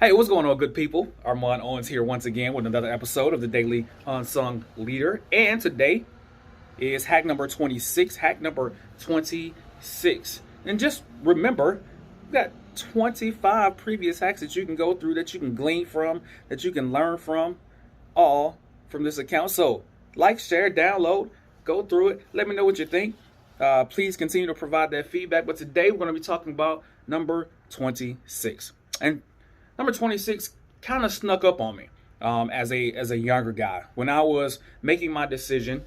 Hey, what's going on, good people? Armand Owens here once again with another episode of the Daily Unsung Leader. And today is hack number 26. Hack number 26. And just remember, we got 25 previous hacks that you can go through, that you can glean from, that you can learn from, all from this account. So, like, share, download, go through it. Let me know what you think. Please continue to provide that feedback. But today we're going to be talking about number 26. And number 26 kind of snuck up on me as a younger guy. When I was making my decision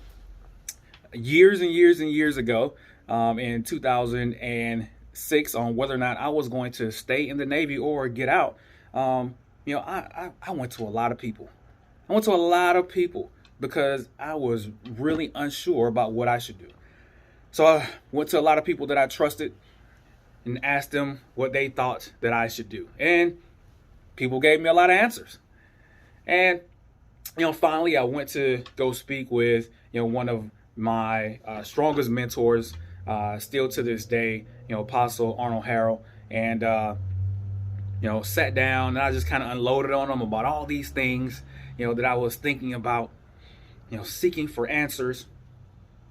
years and years and years ago, in 2006, on whether or not I was going to stay in the Navy or get out, I went to a lot of people. I went to a lot of people because I was really unsure about what I should do. So I went to a lot of people that I trusted and asked them what they thought that I should do. And people gave me a lot of answers. And, finally I went to go speak with, one of my strongest mentors, still to this day, Apostle Arnold Harrell. And, sat down and I just kind of unloaded on him about all these things, that I was thinking about, seeking for answers.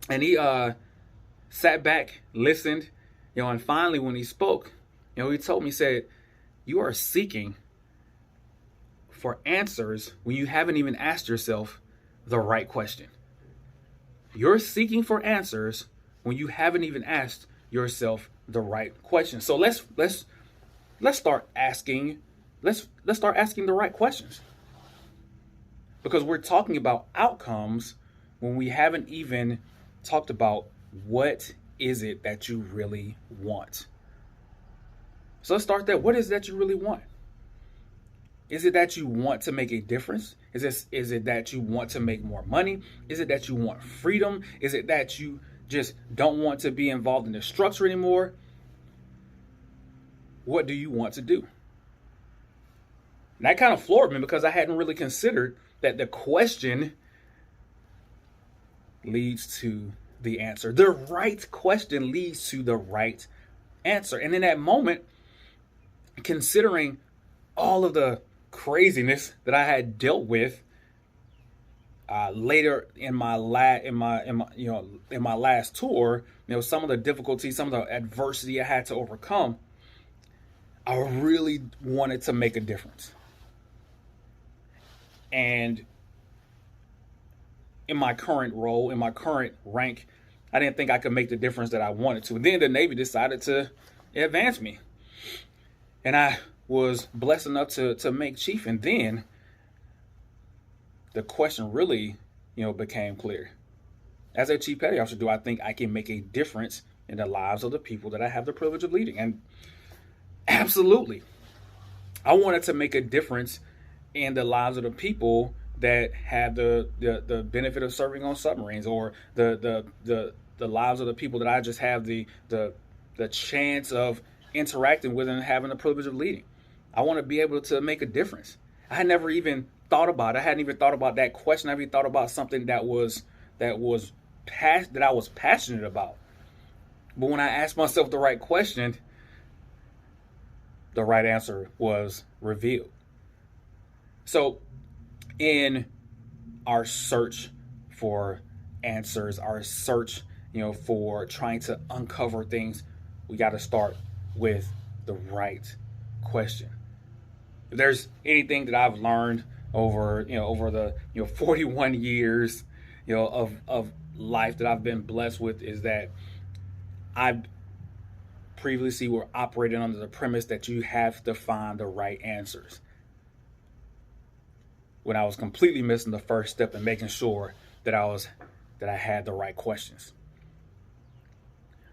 And he sat back, listened, and finally when he spoke, he told me, said, "You are seeking for answers when you haven't even asked yourself the right question. You're seeking for answers when you haven't even asked yourself the right question." So let's start asking let's start asking the right questions. Because we're talking about outcomes when we haven't even talked about what is it that you really want. So let's start there. What is it that you really want? Is it that you want to make a difference? Is it that you want to make more money? Is it that you want freedom? Is it that you just don't want to be involved in the structure anymore? What do you want to do? And that kind of floored me because I hadn't really considered that the question leads to the answer. The right question leads to the right answer. And in that moment, considering all of the craziness that I had dealt with later in my last tour, some of the difficulties, some of the adversity I had to overcome, I really wanted to make a difference. And in my current role, in my current rank, I didn't think I could make the difference that I wanted to. Then the Navy decided to advance me. And I was blessed enough to make chief. And then the question really, became clear. As a chief petty officer, do I think I can make a difference in the lives of the people that I have the privilege of leading? And absolutely. I wanted to make a difference in the lives of the people that have the benefit of serving on submarines, or the lives of the people that I just have the chance of interacting with and having the privilege of leading. I want to be able to make a difference. I had never even thought about it. I hadn't even thought about that question. I haven't even thought about something that I was passionate about. But when I asked myself the right question, the right answer was revealed. So in our search for answers, our search, for trying to uncover things, we got to start with the right question. If there's anything that I've learned over the 41 years, of life that I've been blessed with, is that I previously were operating under the premise that you have to find the right answers, when I was completely missing the first step in making sure that I had the right questions.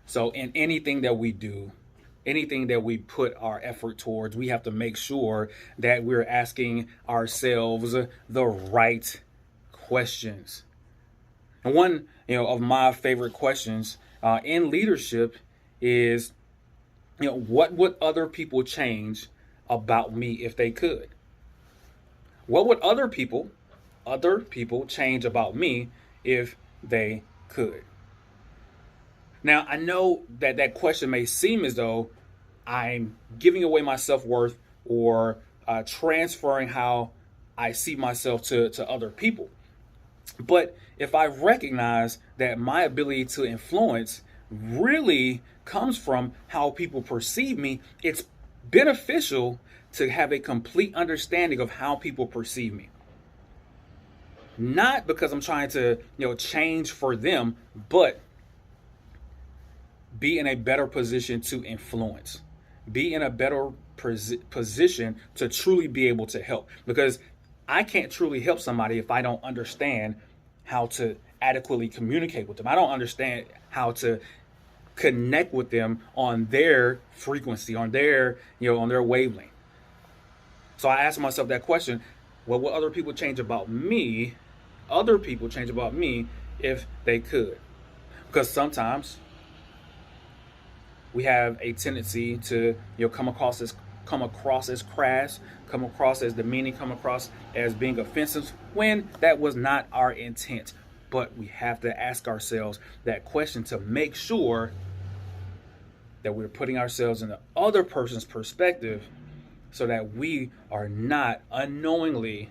So in anything that we do, anything that we put our effort towards, we have to make sure that we're asking ourselves the right questions. And one, of my favorite questions in leadership is, what would other people change about me if they could? What would other people change about me if they could? Now, I know that question may seem as though I'm giving away my self-worth, or transferring how I see myself to other people. But if I recognize that my ability to influence really comes from how people perceive me, it's beneficial to have a complete understanding of how people perceive me. Not because I'm trying to, change for them, but be in a better position to influence. Be in a better position to truly be able to help. Because I can't truly help somebody if I don't understand how to adequately communicate with them. I don't understand how to connect with them on their frequency, on their wavelength. So I ask myself that question: well, what other people change about me? Other people change about me if they could, because sometimes we have a tendency to come across as crass, come across as demeaning, come across as being offensive, when that was not our intent. But we have to ask ourselves that question to make sure that we're putting ourselves in the other person's perspective, so that we are not unknowingly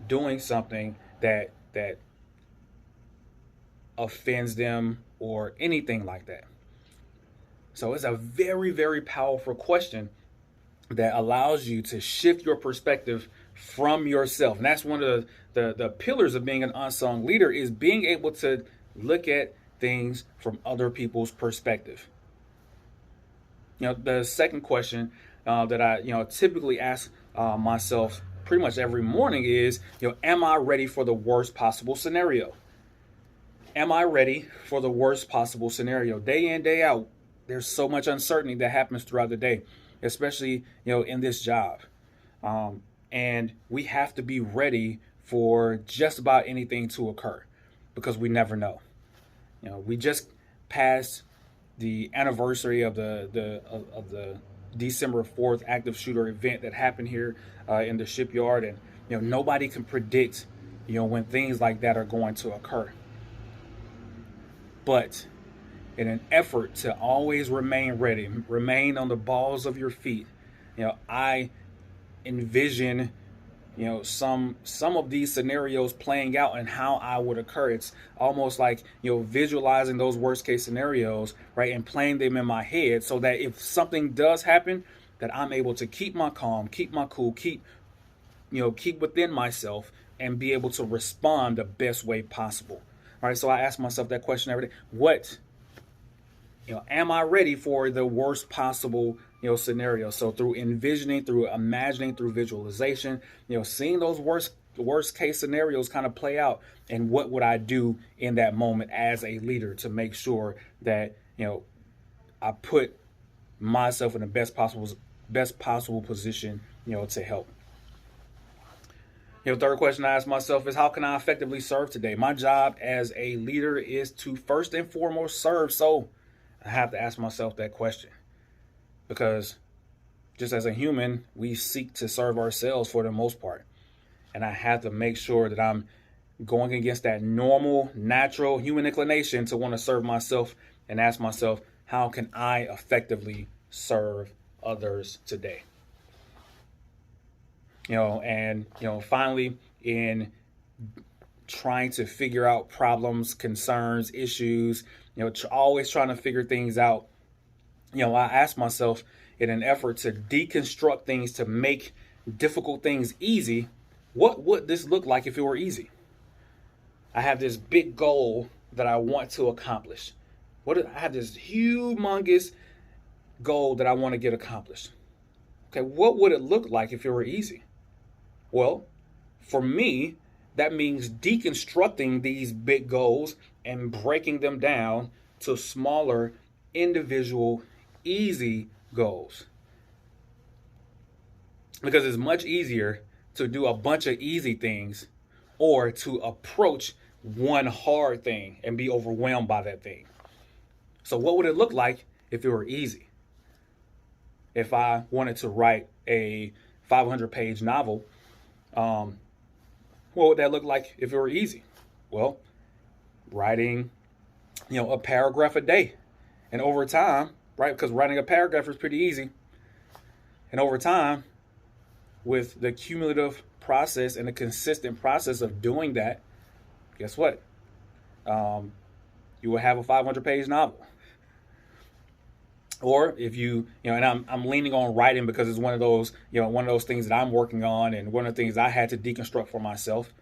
doing something that offends them or anything like that. So it's a very, very powerful question that allows you to shift your perspective from yourself. And that's one of the pillars of being an unsung leader, is being able to look at things from other people's perspective. The second question that I typically ask myself pretty much every morning is, am I ready for the worst possible scenario? Am I ready for the worst possible scenario? Day in, day out, there's so much uncertainty that happens throughout the day, especially in this job, and we have to be ready for just about anything to occur, because we never know. We just passed the anniversary of the December 4th active shooter event that happened here in the shipyard, and nobody can predict when things like that are going to occur. But in an effort to always remain ready, remain on the balls of your feet, I envision some of these scenarios playing out and how I would occur. It's almost like visualizing those worst case scenarios, right, and playing them in my head, so that if something does happen, that I'm able to keep my calm, keep my cool, keep within myself, and be able to respond the best way possible. All right, so I ask myself that question every day: what am I ready for the worst possible scenario? So through envisioning, through imagining, through visualization, seeing those worst case scenarios kind of play out, and what would I do in that moment as a leader to make sure that I put myself in the best possible position to help. Third question I ask myself is, how can I effectively serve today? My job as a leader is to first and foremost serve. So I have to ask myself that question, because just as a human, we seek to serve ourselves for the most part. And I have to make sure that I'm going against that normal, natural human inclination to want to serve myself, and ask myself, how can I effectively serve others today? Finally, in trying to figure out problems, concerns, issues, always trying to figure things out, I ask myself, in an effort to deconstruct things to make difficult things easy, what would this look like if it were easy? I have this big goal that I want to accomplish. I have this humongous goal that I want to get accomplished. Okay, what would it look like if it were easy? Well, for me, that means deconstructing these big goals and breaking them down to smaller, individual, easy goals. Because it's much easier to do a bunch of easy things, or to approach one hard thing and be overwhelmed by that thing. So what would it look like if it were easy? If I wanted to write a 500-page novel, what would that look like if it were easy? Well, writing, a paragraph a day. And over time, right, because writing a paragraph is pretty easy. And over time, with the cumulative process and the consistent process of doing that, guess what? You will have a 500-page novel. Or if and I'm leaning on writing because it's one of those things that I'm working on, and one of the things I had to deconstruct for myself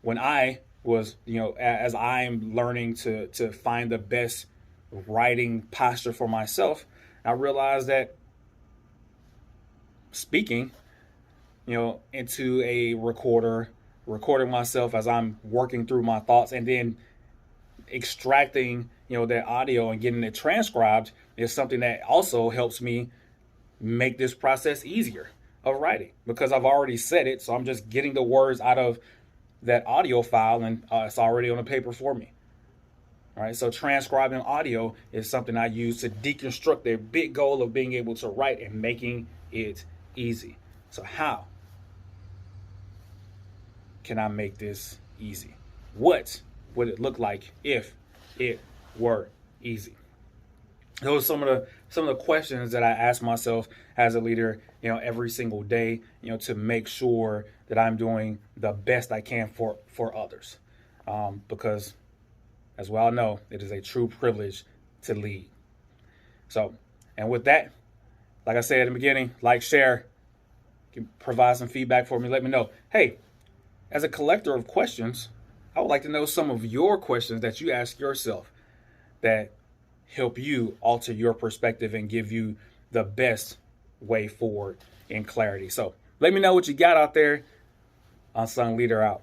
when I was, as I'm learning to find the best writing posture for myself, I realized that speaking, into a recording myself as I'm working through my thoughts, and then extracting, that audio and getting it transcribed is something that also helps me make this process easier of writing, because I've already said it. So I'm just getting the words out of that audio file, and it's already on the paper for me. All right. So transcribing audio is something I use to deconstruct the big goal of being able to write and making it easy. So how can I make this easy? What would it look like if it were easy? Those are some of the questions that I ask myself as a leader, every single day, to make sure that I'm doing the best I can for others. Because as we all know, it is a true privilege to lead. So, and with that, like I said in the beginning, like, share, can provide some feedback for me. Let me know. Hey, as a collector of questions, I would like to know some of your questions that you ask yourself that help you alter your perspective and give you the best way forward in clarity. So let me know what you got out there. Unsung Leader out.